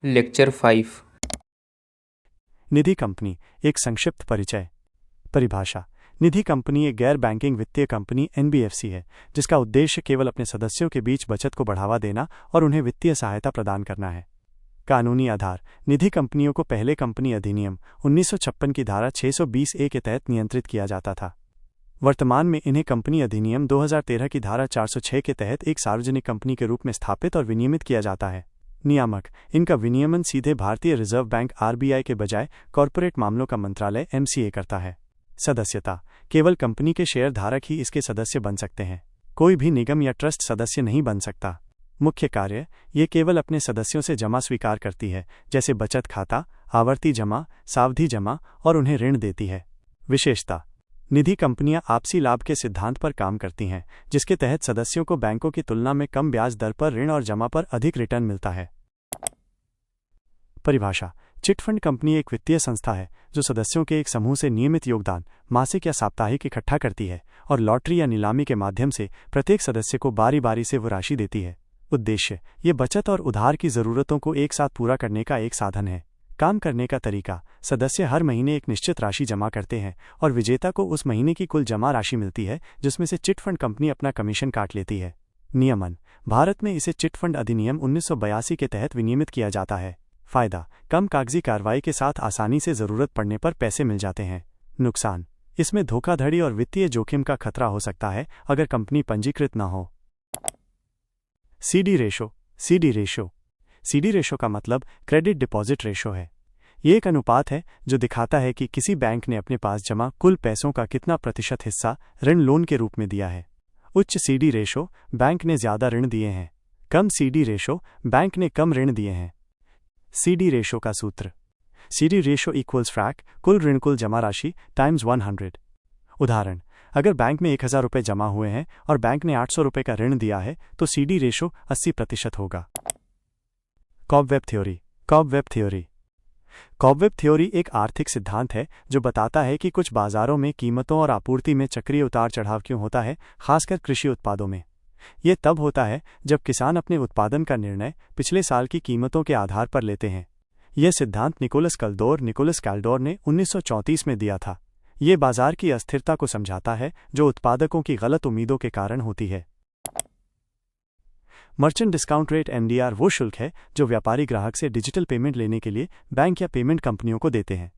Lecture 5। निधि company एक संक्षिप्त परिचय। परिभाषा। निधि कंपनी एक गैर बैंकिंग वित्तीय कंपनी एनबीएफसी है जिसका उद्देश्य केवल अपने सदस्यों के बीच बचत को बढ़ावा देना और उन्हें वित्तीय सहायता प्रदान करना है। कानूनी आधार। निधि कंपनियों को पहले कंपनी अधिनियम 1956 की धारा 620A के तहत नियंत्रित किया जाता था। वर्तमान में इन्हें कंपनी अधिनियम 2013 की धारा 406 के तहत एक सार्वजनिक कंपनी के रूप में स्थापित और विनियमित किया जाता है। नियामक। इनका विनियमन सीधे भारतीय रिजर्व बैंक आरबीआई के बजाय कॉरपोरेट मामलों का मंत्रालय एमसीए करता है। सदस्यता। केवल कंपनी के शेयर धारक ही इसके सदस्य बन सकते हैं। कोई भी निगम या ट्रस्ट सदस्य नहीं बन सकता। मुख्य कार्य। ये केवल अपने सदस्यों से जमा स्वीकार करती है, जैसे बचत खाता, आवर्ती जमा, सावधि जमा, और उन्हें ऋण देती है। विशेषता। निधि कंपनियां आपसी लाभ के सिद्धांत पर काम करती हैं, जिसके तहत सदस्यों को बैंकों की तुलना में कम ब्याज दर पर ऋण और जमा पर अधिक रिटर्न मिलता है। परिभाषा। चिटफंड कंपनी एक वित्तीय संस्था है जो सदस्यों के एक समूह से नियमित योगदान, मासिक या साप्ताहिक इकट्ठा करती है और लॉटरी या नीलामी के माध्यम से प्रत्येक सदस्य को बारी बारी से वो राशि देती है। उद्देश्य। ये बचत और उधार की जरूरतों को एक साथ पूरा करने का एक साधन है। काम करने का तरीका। सदस्य हर महीने एक निश्चित राशि जमा करते हैं और विजेता को उस महीने की कुल जमा राशि मिलती है, जिसमें से चिटफंड कंपनी अपना कमीशन काट लेती है। नियमन। भारत में इसे चिटफंड अधिनियम 1982 के तहत विनियमित किया जाता है। फायदा। कम कागजी कार्रवाई के साथ आसानी से जरूरत पड़ने पर पैसे मिल जाते हैं। नुकसान। इसमें धोखाधड़ी और वित्तीय जोखिम का खतरा हो सकता है अगर कंपनी पंजीकृत न हो। CD ratio. CD ratio. CD ratio का मतलब क्रेडिट डिपॉजिट रेशो है। ये एक अनुपात है जो दिखाता है कि किसी बैंक ने अपने पास जमा कुल पैसों का कितना प्रतिशत हिस्सा ऋण लोन के रूप में दिया है। उच्च सीडी रेशो, बैंक ने ज्यादा ऋण दिए हैं। कम सीडी रेशो, बैंक ने कम ऋण दिए हैं। सीडी रेशो का सूत्र। सीडी रेशो इक्वल्स फ्रैक कुल ऋण कुल जमा राशि टाइम्स 100। उदाहरण। अगर बैंक में 1000 रुपये जमा हुए हैं और बैंक ने 800 रुपये का ऋण दिया है तो सीडी रेशो 80% होगा। Cobweb theory. Cobweb theory. Cobweb theory एक आर्थिक सिद्धांत है जो बताता है कि कुछ बाजारों में कीमतों और आपूर्ति में चक्रीय उतार चढ़ाव क्यों होता है, खासकर कृषि उत्पादों में। यह तब होता है जब किसान अपने उत्पादन का निर्णय पिछले साल की कीमतों के आधार पर लेते हैं। यह सिद्धांत निकोलस कैल्डोर ने 1934 में दिया था। यह बाजार की अस्थिरता को समझाता है जो उत्पादकों की गलत उम्मीदों के कारण होती है। मर्चेंट डिस्काउंट रेट MDR वो शुल्क है जो व्यापारी ग्राहक से डिजिटल पेमेंट लेने के लिए बैंक या पेमेंट कंपनियों को देते हैं।